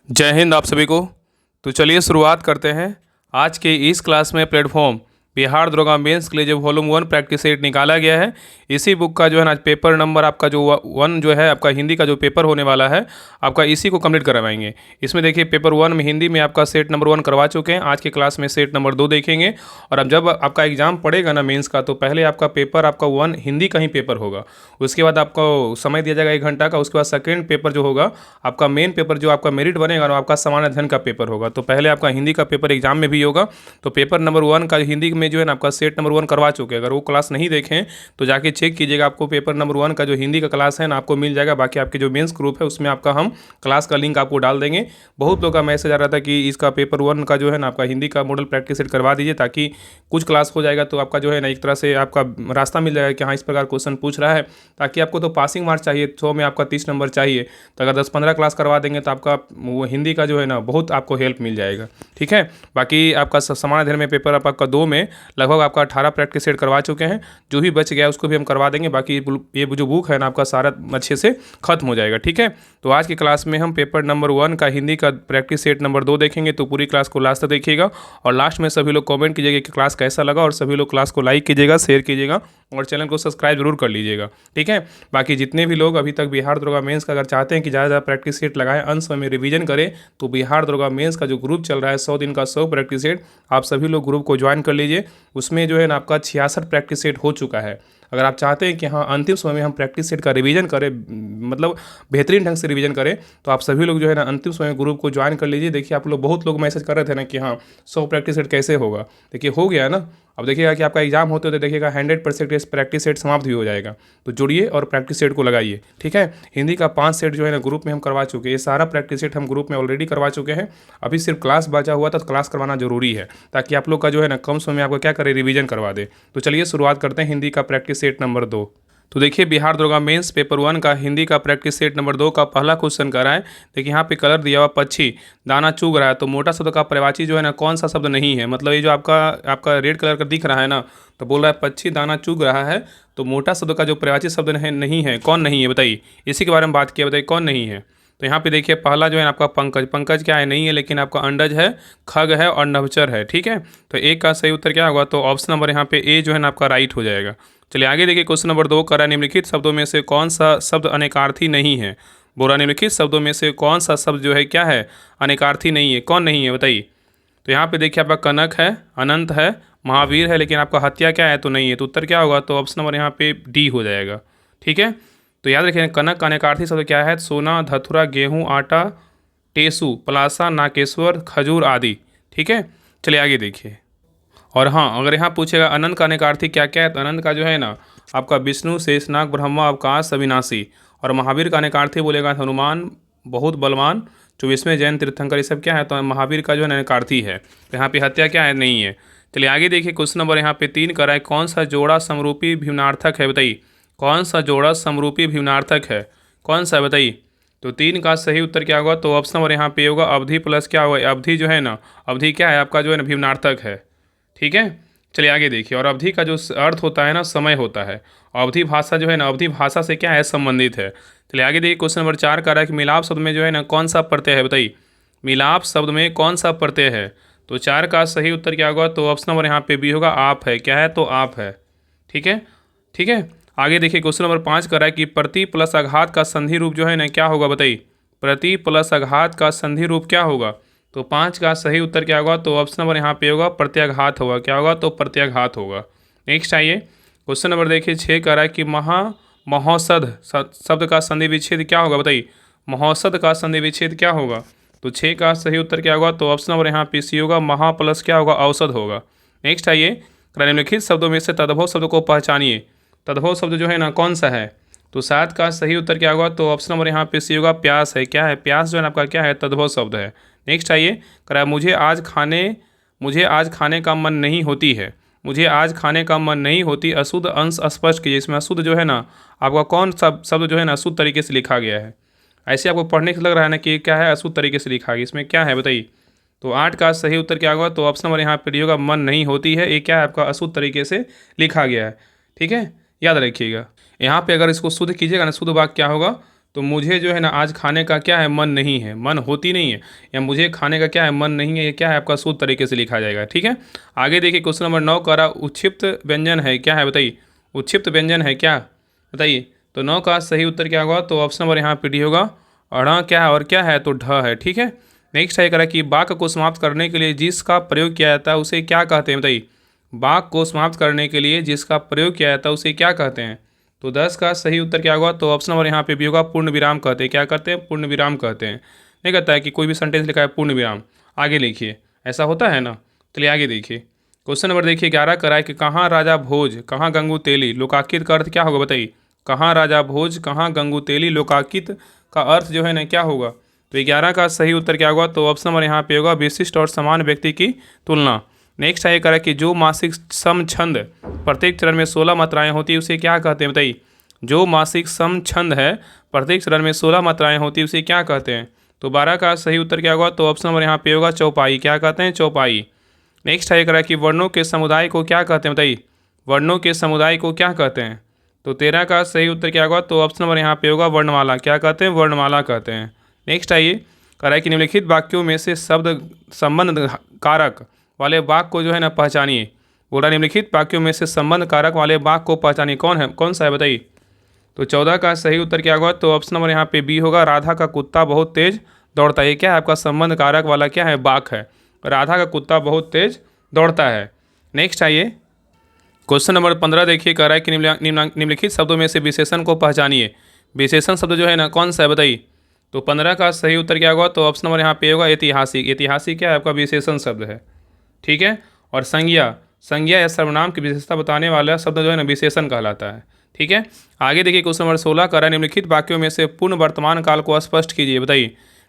जय हिंद आप सभी को। तो चलिए शुरुआत करते हैं। आज के इस क्लास में प्लेटफॉर्म बिहार दरोगा मेंस के लिए जो वॉल्यूम 1 प्रैक्टिस सेट निकाला गया है, इसी बुक का जो है ना पेपर नंबर आपका जो 1 जो है आपका हिंदी का जो पेपर होने वाला है आपका इसी को कंप्लीट करवाएंगे। इसमें देखिए पेपर 1 में हिंदी में आपका सेट नंबर 1 करवा चुके हैं। आज के क्लास में सेट नंबर 2 देखेंगे। और अब जब आपका एग्जाम पड़ेगा ना मेंस का, तो पहले आपका पेपर आपका 1 हिंदी का ही पेपर होगा। उसके बाद आपको समय दिया जाएगा 1 घंटा का। उसके बाद सेकेंड पेपर जो होगा आपका मेन पेपर जो आपका मेरिट बनेगा ना, आपका सामान्य अध्ययन का पेपर होगा। तो पहले आपका हिंदी का पेपर एग्जाम में भी होगा। तो पेपर नंबर 1 का हिंदी में जो है ना आपका सेट नंबर 1 करवा चुके हैं। अगर वो क्लास नहीं देखें तो जाके चेक कीजिएगा। आपको पेपर नंबर 1 का जो हिंदी का क्लास है ना आपको मिल जाएगा। बाकी आपके जो मेंस ग्रुप है उसमें आपका हम क्लास का लिंक आपको डाल देंगे। बहुत लोगों का मैसेज आ रहा था कि इसका पेपर 1 का जो है ना आपका हिंदी का मॉडल प्रैक्टिस सेट करवा दीजिए, ताकि कुछ क्लास हो जाएगा तो आपका जो है ना एक तरह से आपका रास्ता मिल जाएगा कि हाँ इस प्रकार क्वेश्चन पूछ रहा है। ताकि आपको तो पासिंग मार्क्स चाहिए, 100 में आपका 30 नंबर चाहिए। तो अगर 10-15 क्लास करवा देंगे तो आपका वो हिंदी का जो है ना बहुत आपको हेल्प मिल जाएगा। ठीक है। बाकी आपका सामान्य अध्ययन में पेपर आपका 2 में लगभग आपका 18 प्रैक्टिस सेट करवा चुके हैं। जो भी बच गया उसको भी हम करवा देंगे। बाकी ये जो बुक है ना आपका सारा अच्छे से खत्म हो जाएगा। ठीक है। तो आज की क्लास में हम पेपर नंबर 1 का हिंदी का प्रैक्टिस सेट नंबर 2 देखेंगे। तो पूरी क्लास को लास्ट तक देखिएगा। और लास्ट में सभी लोग कमेंट कीजिएगा कि क्लास कैसा लगा, और सभी लोग क्लास को लाइक कीजिएगा, शेयर कीजिएगा और चैनल को सब्सक्राइब जरूर कर लीजिएगा। ठीक है। बाकी जितने भी लोग अभी तक बिहार दरोगा मेंस का अगर चाहते हैं कि ज़्यादा प्रैक्टिस सेट लगाएं, अंश में रिवीजन करें, तो बिहार दरोगा मेंस का जो ग्रुप चल रहा है 100 दिन का 100 प्रैक्टिस सेट, आप सभी लोग ग्रुप को ज्वाइन कर लीजिए। उसमें जो है ना आपका 66 प्रैक्टिस सेट हो चुका है। अगर आप चाहते हैं कि हाँ अंतिम समय में हम प्रैक्टिस सेट का रिवीजन करें, मतलब बेहतरीन ढंग से रिवीजन करें, तो आप सभी लोग जो है ना अंतिम समय में ग्रुप को ज्वाइन कर लीजिए। देखिए आप लोग बहुत लोग मैसेज कर रहे थे ना कि हाँ 100 प्रैक्टिस सेट कैसे होगा। देखिए हो गया ना। अब देखिएगा कि आपका एग्जाम होते होते देखिएगा 100% प्रैक्टिस सेट समाप्त भी हो जाएगा। तो जुड़िए और प्रैक्टिस सेट को लगाइए। ठीक है। हिंदी का 5 सेट जो है ना ग्रुप में हम करवा चुके हैं। ये सारा प्रैक्टिस सेट हम ग्रुप में ऑलरेडी करवा चुके हैं। अभी सिर्फ क्लास बचा हुआ था, तो क्लास करवाना जरूरी है ताकि आप लोग का जो है ना कम समय में आपको क्या करे, रिवीजन करवा दे। तो चलिए शुरुआत करते हैं हिंदी का प्रैक्टिस सेट नंबर 2। तो देखिए बिहार दरोगा मेंस पेपर 1 का हिंदी का प्रैक्टिस सेट नंबर 2 का पहला क्वेश्चन कर रहा है। देखिए यहाँ पे कलर दिया हुआ पक्षी दाना चुग रहा है। तो मोटा शब्द का पर्यायवाची जो है ना कौन सा शब्द नहीं है, मतलब ये जो आपका रेड कलर का दिख रहा है ना, तो बोल रहा है पक्षी दाना चुग रहा है। तो मोटा शब्द का जो पर्यायवाची शब्द नहीं है, कौन नहीं है बताइए। इसी के बारे में बात किया, बताइए कौन नहीं है। तो यहाँ पे देखिए पहला जो है आपका पंकज। पंकज क्या है, नहीं है, लेकिन आपका अंडज है, खग है और नभचर है। ठीक है। तो एक का सही उत्तर क्या होगा, तो ऑप्शन नंबर यहाँ पे ए जो है ना आपका राइट हो जाएगा। चलिए आगे देखिए क्वेश्चन नंबर 2 करा निम्नलिखित शब्दों में से कौन सा शब्द अनेकार्थी नहीं है। बोला निम्नलिखित शब्दों में से कौन सा शब्द जो है क्या है, अनेकार्थी नहीं है, कौन नहीं है बताइए। तो यहाँ पे देखिए आपका कनक है, अनंत है, महावीर है, लेकिन आपका हत्या क्या है, तो नहीं है। तो उत्तर क्या होगा, तो ऑप्शन नंबर यहाँ पे डी हो जाएगा। ठीक है। तो याद रखिए कनक का अनेकार्थी शब्द क्या है, सोना, धतुरा, गेहूँ, आटा, टेसु, पलासा, नाकेश्वर, खजूर आदि। ठीक है। चलिए आगे देखिए। और हाँ अगर यहाँ पूछेगा अनंत का अनेकार्थी क्या क्या है, तो अनंत का जो है ना आपका विष्णु, शेषनाग, ब्रह्मा, अवकाश, अविनाशी। और महावीर का अनेकार्थी बोलेगा हनुमान, बहुत बलवान, 24वें जैन तीर्थंकर, ये सब क्या है, तो महावीर का जो है अनेकार्थी है। तो यहाँ पे हत्या क्या है, नहीं है। चलिए आगे देखिए क्वेश्चन नंबर यहाँ पे 3 का है, कौन सा जोड़ा समरूपी भिन्नार्थक है बताइए। कौन सा जोड़ा समरूपी भिन्नार्थक है, कौन सा है बताइए। तो 3 का सही उत्तर क्या होगा, तो ऑप्शन नंबर यहाँ पे होगा अवधि प्लस क्या होगा, अवधि जो है ना, अवधि क्या है आपका जो है ना भिन्नार्थक है। ठीक है। चलिए आगे देखिए। और अवधि का जो अर्थ होता है ना समय होता है। अवधि भाषा जो है ना अवधि भाषा से क्या है, संबंधित है। चलिए आगे देखिए क्वेश्चन नंबर 4 का है कि मिलाप शब्द में जो है ना कौन सा प्रत्यय है बताइए। मिलाप शब्द में कौन सा प्रत्यय है। तो 4 का सही उत्तर क्या होगा, तो ऑप्शन नंबर यहाँ पे भी होगा आप है। क्या है, तो आप है। ठीक है। ठीक है। आगे देखिए क्वेश्चन नंबर 5 का है कि प्रति प्लस आघात का संधि रूप जो है ना क्या होगा बताइए। प्रति प्लस आघात का संधि रूप क्या होगा। तो 5 का सही उत्तर क्या होगा, तो ऑप्शन नंबर यहाँ पे होगा प्रत्याघात होगा। क्या होगा, तो प्रत्याघात होगा। नेक्स्ट आइए क्वेश्चन नंबर देखिए 6 का है कि महोषध शब्द का संधि विच्छेद क्या होगा बताइए। महोषध का संधि विच्छेद क्या होगा। तो 6 का सही उत्तर क्या होगा, तो ऑप्शन नंबर यहाँ पे सी होगा, महा प्लस क्या होगा, औषध होगा। नेक्स्ट आइए निम्नलिखित शब्दों में से तद्भव शब्द को पहचानिए। तद्भव शब्द जो है ना कौन सा है। तो 7 का सही उत्तर क्या होगा, तो ऑप्शन नंबर यहाँ पे सी होगा, प्यास है। क्या है, प्यास जो है ना आपका क्या है, तद्भव शब्द है। नेक्स्ट आइए मुझे आज खाने का मन नहीं होती है। मुझे आज खाने का मन नहीं होती, अशुद्ध अंश स्पष्ट कीजिए। इसमें अशुद्ध जो है ना आपका कौन सा शब्द जो है ना अशुद्ध तरीके से लिखा गया है। ऐसे आपको पढ़ने से लग रहा है ना कि क्या है, अशुद्ध तरीके से लिखा गया, इसमें क्या है बताइए। तो 8 का सही उत्तर क्या होगा, तो ऑप्शन नंबर यहाँ पे होगा, मन नहीं होती है। ये क्या है आपका अशुद्ध तरीके से लिखा गया है। ठीक है, याद रखिएगा। यहाँ पे अगर इसको शुद्ध कीजिएगा ना, शुद्ध वाक्य क्या होगा, तो मुझे जो है ना आज खाने का क्या है मन नहीं है, मन होती नहीं है, या मुझे खाने का क्या है मन नहीं है, ये क्या है आपका शुद्ध तरीके से लिखा जाएगा। ठीक है, आगे देखिए क्वेश्चन नंबर 9 कह रहा उक्षिप्त व्यंजन है क्या है बताइए, उक्षिप्त व्यंजन है क्या बताइए। तो 9 का सही उत्तर क्या होगा, तो ऑप्शन नंबर यहाँ पे डी होगा। और हाँ क्या है और क्या है, तो ढ है। ठीक है, नेक्स्ट है करा कि वाक्य को समाप्त करने के लिए जिसका प्रयोग किया जाता है उसे क्या कहते हैं बताइए। वाक्य को समाप्त करने के लिए जिसका प्रयोग किया जाता है उसे क्या कहते हैं। तो 10 का सही उत्तर क्या होगा, तो ऑप्शन नंबर यहाँ पे भी होगा पूर्ण विराम कहते हैं। क्या करते हैं, पूर्ण विराम कहते हैं। नहीं कहता है कि कोई भी सेंटेंस लिखा है पूर्ण विराम आगे लिखिए, ऐसा होता है ना। चलिए आगे देखिए क्वेश्चन नंबर देखिए 11 कराए कि कहाँ राजा भोज कहाँ गंगू तेली, लोकाकित का अर्थ क्या होगा बताइए। कहाँ राजा भोज कहाँ गंगू तेली, लोकाकित का अर्थ जो है ना क्या होगा। तो 11 का सही उत्तर क्या होगा, तो ऑप्शन नंबर यहाँ पे होगा विशिष्ट और समान व्यक्ति की तुलना। नेक्स्ट है करा कि जो मासिक सम छंद प्रत्येक चरण में 16 मात्राएं होती है उसे क्या कहते हैं बताइए। जो मासिक सम छंद है प्रत्येक चरण में 16 मात्राएं होती है उसे क्या कहते हैं। तो 12 का सही उत्तर क्या होगा, तो ऑप्शन नंबर यहाँ पे होगा चौपाई। क्या कहते हैं, चौपाई। नेक्स्ट है करा कि वर्णों के समुदाय को क्या कहते हैं बताइए। वर्णों के समुदाय को क्या कहते हैं। तो 13 का सही उत्तर क्या होगा, तो ऑप्शन नंबर यहाँ पे होगा वर्णमाला। क्या कहते हैं, वर्णमाला कहते हैं। नेक्स्ट आइए करा कि निम्नलिखित वाक्यों में से शब्द संबंध कारक वाले वाक्य को जो है ना पहचानिए। बोला निम्नलिखित वाक्यों में से संबंध कारक वाले वाक्य को पहचानिए, कौन है, कौन सा है बताइए। तो 14 का सही उत्तर क्या होगा, तो ऑप्शन नंबर यहाँ पे बी होगा राधा का कुत्ता बहुत तेज दौड़ता है। ये क्या है आपका संबंध कारक वाला क्या है, वाक्य है। राधा का कुत्ता बहुत तेज दौड़ता है। नेक्स्ट आइए क्वेश्चन नंबर 15 देखिए कह रहा है कि निम्नलिखित शब्दों में से विशेषण को पहचानिए। विशेषण शब्द जो है ना कौन सा है बताइए। तो 15 का सही उत्तर क्या होगा, तो ऑप्शन नंबर यहाँ पे होगा ऐतिहासिक। ऐतिहासिक क्या है आपका विशेषण शब्द है। ठीक है, और संज्ञा, संज्ञा या सर्वनाम की विशेषता बताने वाला शब्द जो है ना विशेषण कहलाता है। ठीक है, आगे देखिए क्वेश्चन नंबर 16 कह रहा है निम्नलिखित वाक्यों में से पूर्ण वर्तमान काल को स्पष्ट कीजिए बताइए।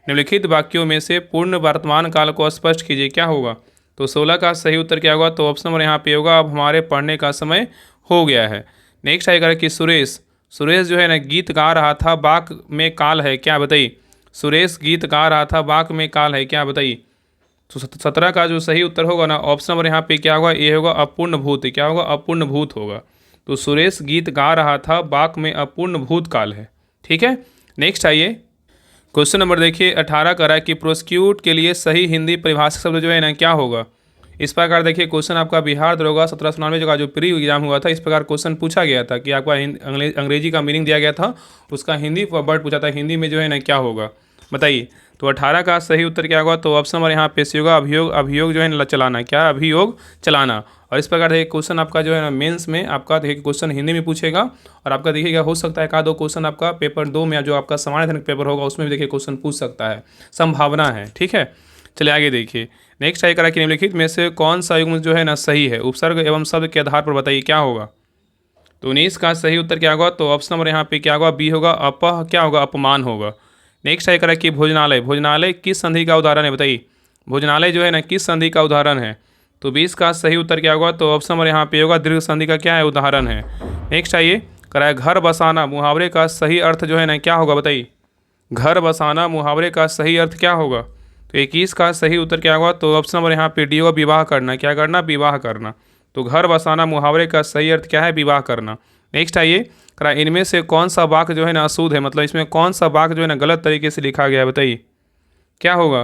निम्नलिखित वाक्यों में से पूर्ण वर्तमान काल को स्पष्ट कीजिए, क्या होगा। तो 16 का सही उत्तर क्या होगा, तो ऑप्शन नंबर यहाँ पे होगा अब हमारे पढ़ने का समय हो गया है। नेक्स्ट आएगा कि सुरेश, सुरेश जो है ना गीत गा रहा था बाक में काल है, क्या बताइए। सुरेश गीत गा रहा था बाक में काल है, क्या बताइए। तो 17 का जो सही उत्तर होगा ना ऑप्शन नंबर यहाँ पे क्या होगा, ये होगा अपूर्ण भूत। क्या होगा, अपूर्ण भूत होगा। तो सुरेश गीत गा रहा था बाक में अपूर्ण भूत काल है। ठीक है, नेक्स्ट आइए क्वेश्चन नंबर देखिए 18 कह रहा है कि प्रोसिक्यूट के लिए सही हिंदी परिभाषित शब्द जो है ना क्या होगा। इस प्रकार देखिए क्वेश्चन आपका बिहार दरोगा 1799 का जो प्री एग्जाम हुआ था, इस प्रकार क्वेश्चन पूछा गया था कि आपका अंग्रेजी का मीनिंग दिया गया था, उसका हिंदी वर्ड पूछा था, हिंदी में जो है ना क्या होगा बताइए। तो 18 का सही उत्तर क्या होगा, तो ऑप्शन नंबर यहाँ पे से होगा अभियोग। अभियोग जो है ना चलाना, क्या अभियोग चलाना। और इस प्रकार देखिए क्वेश्चन आपका जो है ना मेंस में आपका देखिए क्वेश्चन हिंदी में पूछेगा, और आपका देखिएगा हो सकता है का दो क्वेश्चन आपका पेपर 2 में जो आपका सामान्य धन पेपर होगा उसमें भी देखिए क्वेश्चन पूछ सकता है, संभावना है। ठीक है, चलिए आगे देखिए नेक्स्ट है करा कि निम्नलिखित में से कौन सा युग्म जो है ना सही है, उपसर्ग एवं शब्द के आधार पर बताइए, क्या होगा। तो 19 का सही उत्तर क्या होगा, तो ऑप्शन नंबर यहाँ पे क्या होगा, बी होगा अपह, क्या होगा, अपमान होगा। नेक्स्ट है करा कि भोजनालय, भोजनालय किस संधि का उदाहरण है बताइए। भोजनालय जो है ना किस संधि का उदाहरण है। तो 20 का सही उत्तर क्या होगा, तो ऑप्शन नंबर यहाँ पे होगा दीर्घ संधि का क्या है, उदाहरण है। नेक्स्ट आइए कराए घर बसाना मुहावरे का सही अर्थ जो है ना क्या होगा बताइए। घर बसाना मुहावरे का सही अर्थ क्या होगा। तो 21 का सही उत्तर क्या होगा, तो ऑप्शन नंबर यहाँ पे डी होगा विवाह करना। क्या करना, विवाह करना। तो घर बसाना मुहावरे का सही अर्थ क्या है, विवाह करना। नेक्स्ट आइए करा इनमें से कौन सा वाक्य जो है ना अशुद्ध है, मतलब इसमें कौन सा वाक्य जो है ना गलत तरीके से लिखा गया है बताइए, क्या होगा।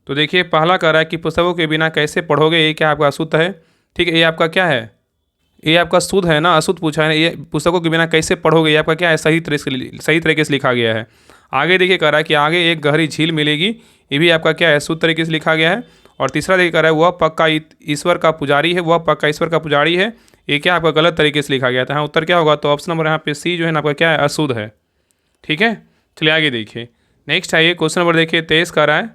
तो देखिए पहला कह रहा है कि पुस्तकों के बिना कैसे पढ़ोगे, ये क्या आपका अशुद्ध है। ठीक है, ये आपका क्या है, ये आपका शुद्ध है ना, अशुद्ध पूछा है ना। ये पुस्तकों के बिना कैसे पढ़ोगे, ये आपका क्या है, सही तरीके से लिखा गया है। आगे देखिए कह रहा है कि आगे एक गहरी झील मिलेगी, ये भी आपका क्या है, शुद्ध तरीके से लिखा गया है। और तीसरा देखिए कह रहा है वह पक्का ईश्वर का पुजारी है, वह पक्का ईश्वर का पुजारी है, ये क्या आपका गलत तरीके से लिखा गया था। हाँ उत्तर क्या होगा, तो ऑप्शन नंबर यहाँ पे सी जो है ना आपका क्या है, अशुद्ध है। ठीक है, चलिए आगे देखिए नेक्स्ट आइए क्वेश्चन नंबर देखिए 23 कह रहा है,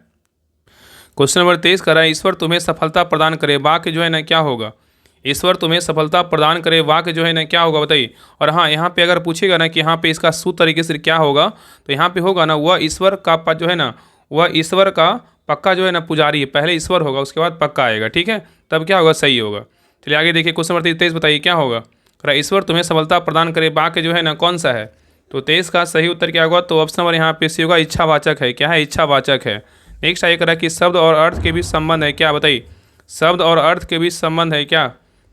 क्वेश्चन नंबर 23 कह रहा है ईश्वर तुम्हें सफलता प्रदान करे, वाक्य जो है ना क्या होगा। ईश्वर तुम्हें सफलता प्रदान करे, वाक्य जो है ना क्या होगा बताइए। और हाँ यहाँ पे अगर पूछेगा ना कि यहाँ पे इसका शुद्ध तरीके से क्या होगा, तो यहाँ पे होगा ना वह ईश्वर का जो है ना, वह ईश्वर का पक्का जो है ना पुजारी है। पहले ईश्वर होगा उसके बाद पक्का आएगा। ठीक है, तब क्या होगा, सही होगा। चलिए आगे देखिए क्वेश्चन नंबर 23 बताइए क्या होगा। कह रहा ईश्वर तुम्हें सफलता प्रदान करे, वाक्य जो है ना कौन सा है। तो 23 का सही उत्तर क्या होगा, तो ऑप्शन नंबर यहाँ पे सी होगा इच्छावाचक है। क्या है, इच्छावाचक है। नेक्स्ट आइए करा कि शब्द और अर्थ के बीच संबंध है, क्या बताइए। शब्द और अर्थ के बीच संबंध है क्या।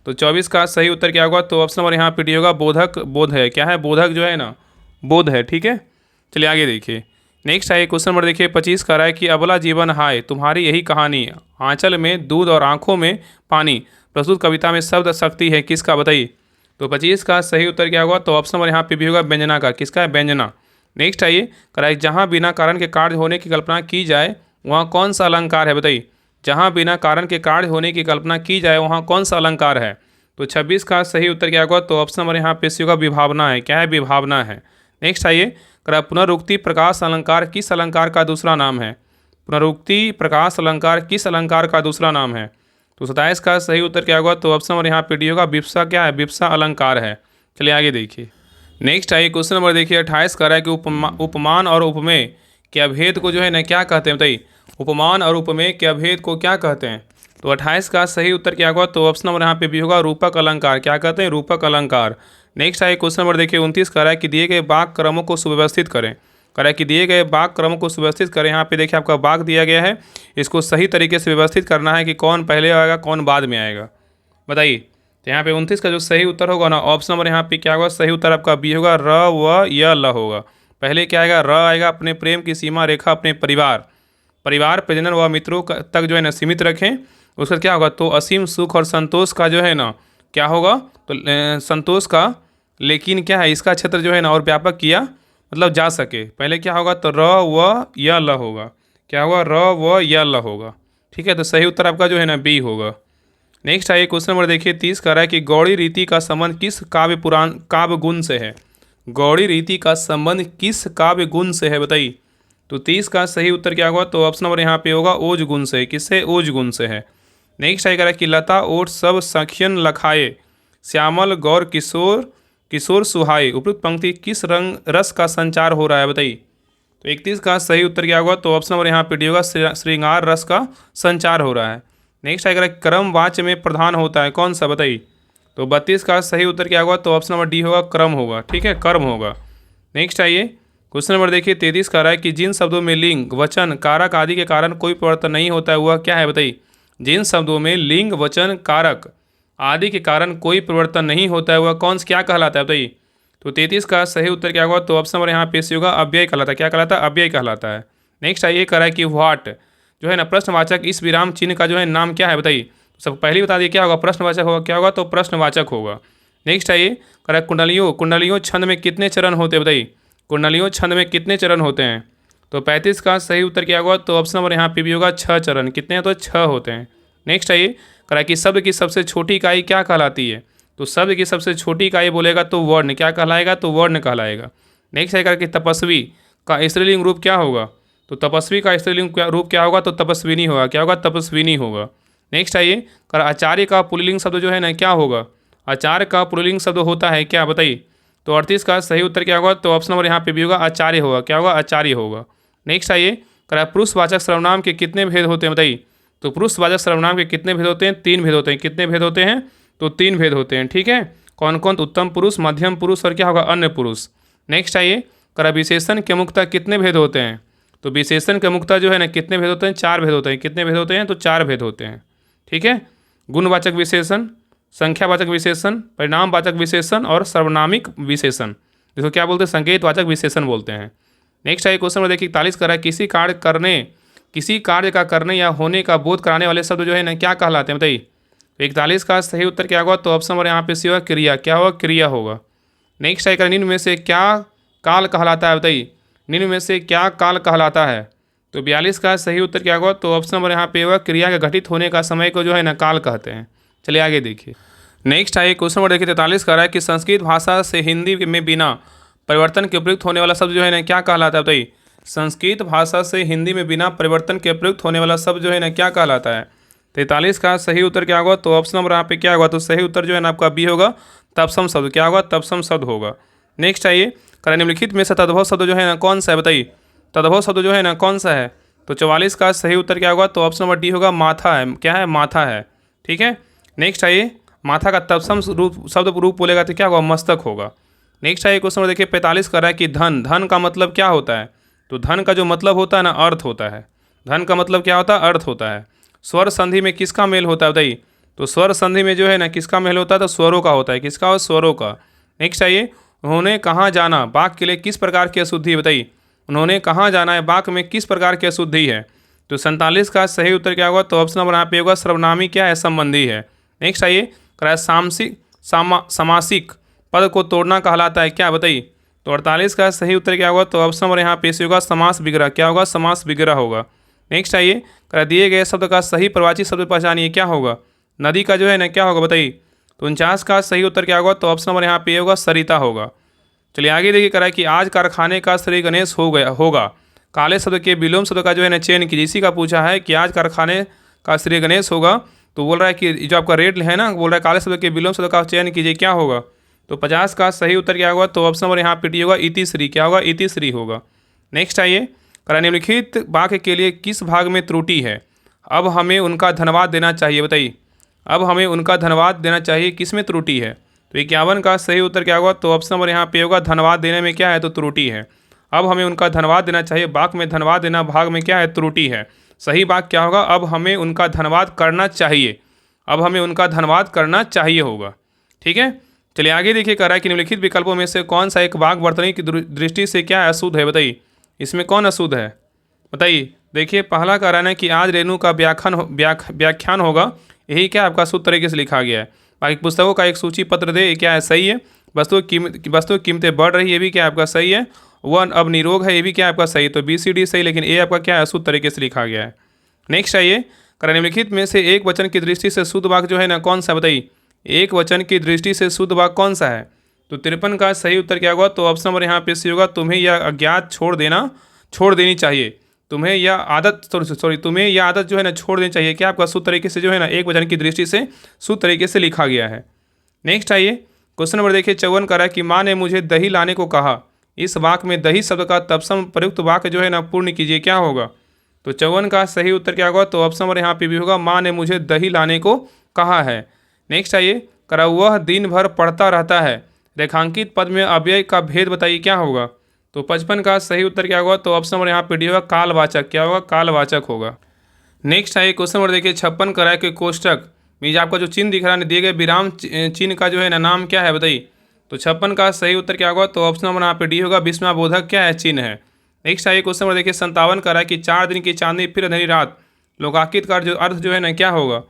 तो 24 का सही उत्तर क्या होगा, तो ऑप्शन नंबर यहाँ पे डी होगा बोधक, बोध है। क्या है, बोधक जो है ना बोध है। ठीक है, चलिए आगे देखिए। नेक्स्ट है क्वेश्चन नंबर देखिए 25 का रहा है कि अबला जीवन हाय तुम्हारी यही कहानी, आंचल में दूध और आंखों में पानी, प्रस्तुत कविता में शब्द शक्ति है किसका, बताइए। तो 25 का सही उत्तर क्या होगा, तो ऑप्शन नंबर यहाँ पे भी होगा व्यंजना का। किसका है, व्यंजना। नेक्स्ट आइए कराइए, जहाँ बिना कारण के कार्य होने की कल्पना की जाए वहाँ कौन सा अलंकार है, बताइए। जहाँ बिना कारण के कार्य होने की कल्पना की जाए वहाँ कौन सा अलंकार है। तो 26 का सही उत्तर क्या होगा, तो ऑप्शन नंबर यहाँ पे सी होगा विभावना है। क्या है, विभावना है। नेक्स्ट आइए करा, पुनरुक्ति प्रकाश अलंकार किस अलंकार का दूसरा नाम है। पुनरुक्ति प्रकाश अलंकार किस अलंकार का दूसरा नाम है। तो 27 का सही उत्तर क्या होगा, तो ऑप्शन नंबर यहाँ पे डी होगा विप्सा। क्या है, विप्सा अलंकार है। चलिए आगे देखिए। नेक्स्ट आइए क्वेश्चन नंबर देखिए 28 का रहा है कि उपमान और उपमेय के अभेद को जो है ना क्या कहते हैं, बताइए। उपमान और उपमेय के अभेद को क्या कहते हैं। तो 28 का सही उत्तर क्या होगा, तो ऑप्शन नंबर यहाँ पे भी होगा रूपक अलंकार। क्या कहते हैं, रूपक अलंकार। नेक्स्ट आइए क्वेश्चन नंबर देखिए 29 का रहा है कि दिए गए वाक्य क्रमों को सुव्यवस्थित करें। कह रहा है कि दिए गए वाक्य क्रमों को सुव्यवस्थित करें। यहाँ पे देखिए आपका वाक्य दिया गया है, इसको सही तरीके से व्यवस्थित करना है कि कौन पहले आएगा कौन बाद में आएगा, बताइए। तो यहाँ पे 29 का जो सही उत्तर होगा ना, ऑप्शन नंबर यहाँ पे क्या होगा, सही उत्तर आपका बी होगा, र व य ल होगा। पहले क्या आएगा, र आएगा, अपने प्रेम की सीमा रेखा अपने परिवार परिजन व मित्रों तक जो है ना सीमित रखें। उसका क्या होगा, तो असीम सुख और संतोष का जो है ना क्या होगा, तो संतोष का, लेकिन क्या है इसका क्षेत्र जो है ना और व्यापक किया मतलब जा सके। पहले क्या होगा, तो र व य ल होगा। क्या होगा, र व य ल होगा। ठीक है, तो सही उत्तर आपका जो है ना बी होगा। नेक्स्ट आइए क्वेश्चन नंबर देखिए 30 का रहा है कि गौड़ी रीति का संबंध किस काव्य गुण से है। गौड़ी रीति का संबंध किस काव्य गुण से है, बताइए। तो 30 का सही उत्तर क्या होगा, तो ऑप्शन नंबर यहाँ पे होगा ओज गुण से। किससे, ओज गुण से है। नेक्स्ट आएगा कि लता ओट सब सखियन लखाए, श्यामल गौर किशोर सुहाए, उपयुक्त पंक्ति किस रंग रस का संचार हो रहा है, बताइए। तो 31 का सही उत्तर क्या होगा, तो ऑप्शन नंबर यहाँ पे डी होगा श्रृंगार रस का संचार हो रहा है। नेक्स्ट आएगा क्रम वाच्य में प्रधान होता है कौन सा, बताइए। तो 32 का सही उत्तर क्या होगा, तो ऑप्शन नंबर डी होगा क्रम होगा। ठीक है, कर्म होगा। नेक्स्ट आइए क्वेश्चन नंबर देखिए 33 का रहा है कि जिन शब्दों में लिंग वचन कारक आदि के कारण कोई परिवर्तन नहीं होता है वह क्या है, बताइए। जिन शब्दों में लिंग वचन कारक आदि के कारण कोई परिवर्तन नहीं होता है वह कौन सा क्या कहलाता है, बताइए। तो 33 का सही उत्तर क्या होगा, तो ऑप्शन नंबर यहाँ पे सी होगा अव्यय कहलाता है। क्या कहलाता है, अव्यय कहलाता है। नेक्स्ट आइए कह रहा है कि व्हाट जो है ना प्रश्नवाचक इस विराम चिन्ह का जो है नाम क्या है, बताइए। सब पहले ही बता दिए क्या होगा, प्रश्नवाचक होगा। क्या होगा, तो प्रश्नवाचक होगा। नेक्स्ट आइए कह रहा है कुंडलियों छंद में कितने चरण होते हैं, बताइए। कुंडलियों छंद में कितने चरण होते हैं। तो 35 का सही उत्तर क्या होगा, तो ऑप्शन नंबर यहाँ पे भी होगा 6 चरण। कितने हैं, तो 6 होते हैं। नेक्स्ट आइए कह रहा है कि शब्द की सबसे छोटी इकाई क्या कहलाती है। तो शब्द की सबसे छोटी इकाई बोलेगा तो वर्ण क्या कहलाएगा, तो वर्ण कहलाएगा। नेक्स्ट आइए कि तपस्वी का स्त्रीलिंग रूप क्या होगा। तो तपस्वी का स्त्रीलिंग रूप क्या होगा, तो तपस्विनी होगा। क्या होगा, तपस्विनी होगा। नेक्स्ट आइए कर आचार्य का पुल्लिंग शब्द जो है ना क्या होगा। आचार्य का पुल्लिंग शब्द होता है क्या, बताइए। तो 38 का सही उत्तर क्या होगा, तो ऑप्शन नंबर यहाँ पे भी होगा आचार्य होगा। क्या होगा, आचार्य होगा। नेक्स्ट आइए करा पुरुषवाचक सर्वनाम के कितने भेद होते हैं, बताइए। तो पुरुषवाचक सर्वनाम के कितने भेद होते हैं, 3 भेद होते हैं। कितने भेद होते हैं, तो 3 भेद होते हैं। ठीक है, कौन कौन, उत्तम पुरुष, मध्यम पुरुष और क्या होगा, अन्य पुरुष। नेक्स्ट आइए करा विशेषण के मुक्ता कितने भेद होते हैं। तो विशेषण के मुक्ता जो है ना कितने भेद होते हैं, 4 भेद होते हैं। कितने भेद होते हैं, तो 4 भेद होते हैं। ठीक है, गुणवाचक विशेषण, संख्यावाचक विशेषण, परिणामवाचक विशेषण और सर्वनामिक विशेषण, जिसको क्या बोलते हैं, संकेतवाचक विशेषण बोलते हैं। नेक्स्ट आइए क्वेश्चन में देखिए 41 कर रहा है किसी कार्य का करने या होने का बोध कराने वाले शब्द जो है ना क्या कहलाते हैं, बताइए। 41 का सही उत्तर क्या होगा, तो ऑप्शन नंबर यहाँ पे सी होगा क्रिया। क्या होगा, क्रिया होगा। नेक्स्ट आइए निम्न में से क्या काल कहलाता है, बताइए। निम्न में से क्या काल कहलाता है। तो 42 का सही उत्तर क्या होगा, तो ऑप्शन नंबर यहाँ पे होगा क्रिया के घटित होने का समय को जो है ना काल कहते हैं। चलिए आगे देखिए। नेक्स्ट आइए क्वेश्चन नंबर देखिए 43 का रहा है कि संस्कृत भाषा से हिंदी में बिना परिवर्तन के प्रयुक्त होने वाला शब्द जो है ना क्या कहलाता है, बताइए। संस्कृत भाषा से हिंदी में बिना परिवर्तन के प्रयुक्त होने वाला शब्द जो है ना क्या कहलाता है। 43 का सही उत्तर क्या होगा, तो ऑप्शन नंबर यहाँ पे क्या होगा, तो सही उत्तर जो है ना आपका बी होगा तत्सम शब्द। क्या होगा, तत्सम शब्द होगा। नेक्स्ट आइए करें निम्नलिखित में से तद्भव शब्द जो है ना कौन सा है, बताइए। तद्भव शब्द जो है ना कौन सा है। तो 44 का सही उत्तर क्या होगा, तो ऑप्शन नंबर डी होगा माथा है। क्या है, माथा है। ठीक है, नेक्स्ट आइए माथा का तत्सम शब्द रूप बोलेगा तो क्या होगा, मस्तक होगा। नेक्स्ट आइए क्वेश्चन देखिए 45 कर रहा है कि धन का मतलब क्या होता है। तो धन का जो मतलब होता है ना अर्थ होता है। धन का मतलब क्या होता है, अर्थ होता है। स्वर संधि में किसका मेल होता है, बताइए। तो स्वर संधि में जो है ना किसका मेल होता है, तो स्वरों का होता है। किसका, स्वरों का। नेक्स्ट आइए उन्होंने कहाँ जाना वाक्य के लिए किस प्रकार की अशुद्धि, बताइए। उन्होंने कहाँ जाना है, वाक्य में किस प्रकार की अशुद्धि है। तो 47 का सही उत्तर क्या होगा, तो ऑप्शन नंबर यहाँ पे होगा सर्वनामी क्या है, संबंधी है। नेक्स्ट आइए, कराए समासिक पद को तोड़ना कहलाता है क्या, बताइए। तो 48 का सही उत्तर क्या होगा, तो ऑप्शन नंबर यहाँ पे होगा समास विग्रह, क्या होगा, समास विग्रह होगा। नेक्स्ट आइए, करा दिए गए शब्द का सही प्रवाची शब्द पहचानिए, क्या होगा, नदी का जो है ना क्या होगा, बताइए। तो 49 का सही उत्तर क्या होगा, तो ऑप्शन नंबर यहाँ पे होगा सरिता होगा। चलिए आगे देखिए, करा कि आज कारखाने का श्री गणेश हो गया होगा, काले शब्द के विलोम शब्द का जो है ना चयन कीजिए। इसी का पूछा है कि आज कारखाने का श्री गणेश होगा, तो बोल रहा है कि जो आपका रेट है ना, बोल रहा है काले शब्द के विलोम शब्द का चयन कीजिए, क्या होगा। तो 50 का सही उत्तर क्या होगा, तो ऑप्शन नंबर यहाँ पे डी होगा इतिश्री, क्या होगा, इतिश्री होगा। नेक्स्ट आइए, करा निम्नलिखित वाक्य के लिए किस भाग में त्रुटि है, अब हमें उनका धन्यवाद देना चाहिए, बताइए। अब हमें उनका धन्यवाद देना चाहिए, किस में त्रुटि है। तो 51 का सही उत्तर क्या होगा, तो ऑप्शन नंबर यहाँ पे होगा धन्यवाद देने में क्या है, तो त्रुटि है। अब हमें उनका धन्यवाद देना चाहिए, वाक्य में धन्यवाद देना भाग में क्या है, त्रुटि है। सही वाक्य क्या होगा, अब हमें उनका धन्यवाद करना चाहिए, अब हमें उनका धन्यवाद करना चाहिए होगा। ठीक है, चलिए आगे देखिए, कह रहा है कि निम्नलिखित विकल्पों में से कौन सा एक वाक्य वर्तनी की दृष्टि से क्या अशुद्ध है, बताइए। इसमें कौन अशुद्ध है, बताइए। देखिए पहला कह रहा है कि आज रेणु का व्याख्यान होगा, यही क्या आपका शुद्ध तरीके से लिखा गया है। बाकी पुस्तकों का एक सूची पत्र दे, ये क्या है, सही है। वस्तु की कीमतें बढ़ रही है, ये भी क्या आपका सही है। वह अब निरोग है, ये भी क्या आपका सही है। तो BCD सही, लेकिन ए आपका क्या है, शुद्ध तरीके से लिखा गया है। नेक्स्ट आइए, निम्नलिखित में से एक वचन की दृष्टि से शुद्ध वाक्य जो है ना कौन सा, बताइए। एक वचन की दृष्टि से शुद्ध वाक्य कौन सा है। तो 53 का सही उत्तर क्या होगा, तो ऑप्शन नंबर यहाँ पे सी होगा, तुम्हें यह अज्ञात छोड़ देनी चाहिए। तुम्हें यह आदत तुम्हें यह आदत जो है ना छोड़ देनी चाहिए, क्या आपका शुद्ध तरीके से जो है ना एक वचन की दृष्टि से शुद्ध तरीके से लिखा गया है। नेक्स्ट आइए, क्वेश्चन नंबर देखिए 54 का रहा कि माँ ने मुझे दही लाने को कहा, इस वाक्य में दही शब्द का तत्सम प्रयुक्त वाक्य जो है ना पूर्ण कीजिए, क्या होगा। तो 54 का सही उत्तर क्या होगा, तो ऑप्शन नंबर यहाँ पे भी होगा, माँ ने मुझे दही लाने को कहा है। नेक्स्ट आइए, करा वह दिन भर पढ़ता रहता है, रेखांकित पद में अव्यय का भेद बताइए, क्या होगा। तो 55 का सही उत्तर क्या होगा, तो ऑप्शन नंबर यहाँ पे डी होगा कालवाचक, क्या होगा, कालवाचक होगा। नेक्स्ट आइए, क्वेश्चन नंबर देखिए 56 कराए के कोष्टक में आपका जो चिन्ह दिख रहा है दिए गए विराम चिन्ह का जो है ना नाम क्या है, बताइए। तो 56 का सही उत्तर क्या होगा, तो ऑप्शन नंबर यहाँ पे डी होगा विस्मयबोधक क्या है, चिन्ह है। नेक्स्ट आइए, क्वेश्चन नंबर देखिए 57 का रहा कि 4 दिन की चांदनी फिर अंधेरी रात, लोकाकित का जो अर्थ जो है ना क्या होगा।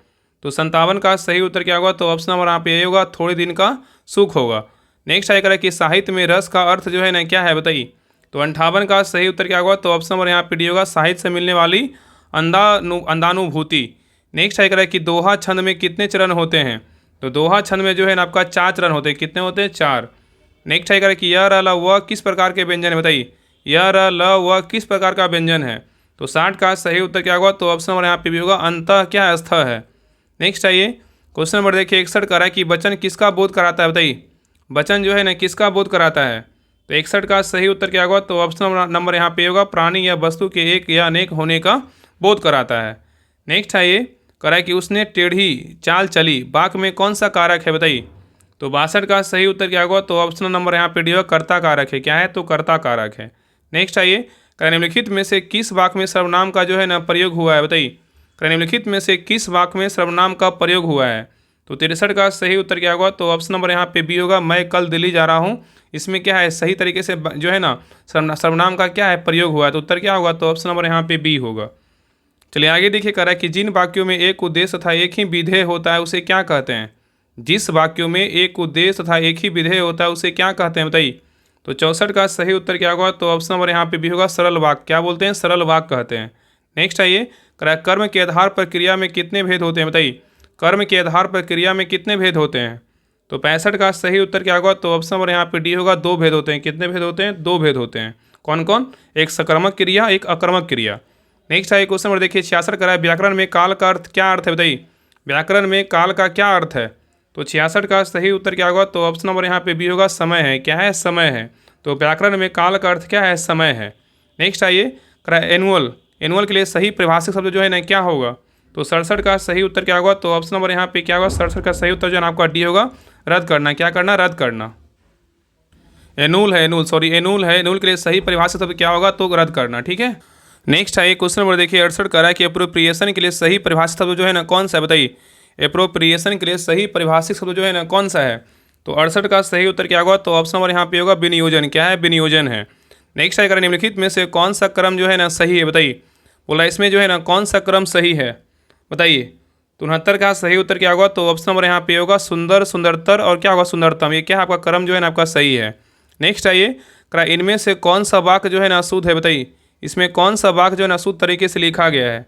तो 57 का सही उत्तर क्या होगा, तो ऑप्शन नंबर यहाँ पे ये होगा थोड़े दिन का सुख होगा। नेक्स्ट आइए, कि साहित्य में रस का अर्थ जो है ना क्या है, बताइए। तो 58 का सही उत्तर क्या होगा, तो ऑप्शन नंबर यहाँ पे डी होगा साहित्य से मिलने वाली अंधानुभूति। नेक्स्ट आइए, कि दोहा छंद में कितने चरण होते हैं। तो दोहा छंद में जो है ना आपका 4 चरण होते हैं, कितने होते हैं, 4। नेक्स्ट आइए, कि य र ल व किस प्रकार के व्यंजन है, बताइए। य र ल व किस प्रकार का व्यंजन है। तो 60 का सही उत्तर क्या होगा, तो ऑप्शन नंबर यहाँ पे भी होगा अंतः क्या स्थ है। नेक्स्ट आइए, क्वेश्चन नंबर देखिए 61 का रहा है कि वचन किसका बोध कराता है, बताइए। वचन जो है ना किसका बोध कराता है। तो 61 का सही उत्तर क्या होगा, तो ऑप्शन नंबर यहाँ पे होगा प्राणी या वस्तु के एक या अनेक होने का बोध कराता है। नेक्स्ट आइए, करा कि उसने टेढ़ी चाल चली, वाक्य में कौन सा कारक है, बताइए। तो 62 का सही उत्तर क्या होगा, तो ऑप्शन नंबर यहाँ पे डी होगा कर्ता कारक है, क्या है, तो कर्ता कारक है। नेक्स्ट आइए, निम्नलिखित में से किस वाक्य में सर्वनाम का जो है ना प्रयोग हुआ है, बताइए। निम्नलिखित में से किस वाक्य में सर्वनाम का प्रयोग हुआ है। तो 63 का सही उत्तर क्या होगा, तो ऑप्शन नंबर यहाँ पे बी होगा मैं कल दिल्ली जा रहा हूँ। इसमें क्या है, सही तरीके से जो है ना सर्वनाम का क्या है प्रयोग हुआ है, तो उत्तर क्या होगा, तो ऑप्शन नंबर यहाँ पे बी होगा। चलिए आगे देखिए, कह रहा है कि जिन वाक्यों में एक उद्देश्य तथा एक ही विधेय होता है उसे क्या कहते हैं। जिस वाक्यों में एक उद्देश्य तथा एक ही विधेय होता है उसे क्या कहते हैं, बताइए। तो 64 का सही उत्तर क्या होगा, तो ऑप्शन नंबर यहाँ पे भी होगा सरल वाक्य, क्या बोलते हैं, सरल वाक्य कहते हैं। नेक्स्ट आइए, कह रहा है कर्म के आधार पर क्रिया में कितने भेद होते हैं, बताइए। कर्म के आधार पर क्रिया में कितने भेद होते हैं। तो 65 का सही उत्तर क्या होगा, तो ऑप्शन नंबर यहाँ पे डी होगा 2 भेद होते हैं। कितने भेद होते हैं, 2 भेद होते हैं। कौन कौन, एक सकर्मक क्रिया, एक अकर्मक क्रिया। नेक्स्ट आइए, क्वेश्चन नंबर देखिए 66 का है व्याकरण में काल का अर्थ क्या अर्थ है, बताइए। व्याकरण में काल का क्या अर्थ है। तो 66 का सही उत्तर क्या होगा, तो ऑप्शन नंबर यहाँ पे बी होगा समय है, क्या है, समय है। तो व्याकरण में काल का अर्थ क्या है, समय है। नेक्स्ट आइए, एनुअल, एनुअल के लिए सही परिभाषिक शब्द जो है ना क्या होगा। तो 67 का सही उत्तर क्या होगा, तो ऑप्शन नंबर यहाँ पे क्या होगा, 67 का सही उत्तर जो है आपका डी होगा रद्द करना, क्या करना, रद्द करना। एनुअल है, एनुअल है, एनुअल के लिए सही परिभाषित शब्द क्या होगा, तो रद्द करना, ठीक है। नेक्स्ट आइए, क्वेश्चन नंबर देखिए 68 का है कि एप्रोप्रिएशन के लिए सही परिभाषित शब्द जो है ना कौन सा है, बताइए। एप्रोप्रिएशन के लिए सही परिभाषित शब्द जो है ना कौन सा है। तो 68 का सही उत्तर क्या होगा, तो ऑप्शन नंबर यहाँ पे होगा विनियोजन, क्या है, विनियोजन है। नेक्स्ट आएगा निम्नलिखित में से कौन सा क्रम जो है ना सही है, बताइए। बोला इसमें जो है ना कौन सा क्रम सही है, बताइए। 69 का सही उत्तर क्या होगा, तो ऑप्शन नंबर यहाँ पे होगा सुंदर, सुंदरतर और क्या होगा सुंदरतम। ये क्या है आपका क्रम जो है ना आपका सही है। नेक्स्ट आइए, इनमें से कौन सा वाक्य जो है ना अशुद्ध है, बताइए। इसमें कौन सा वाक्य जो है ना अशुद्ध तरीके से लिखा गया है,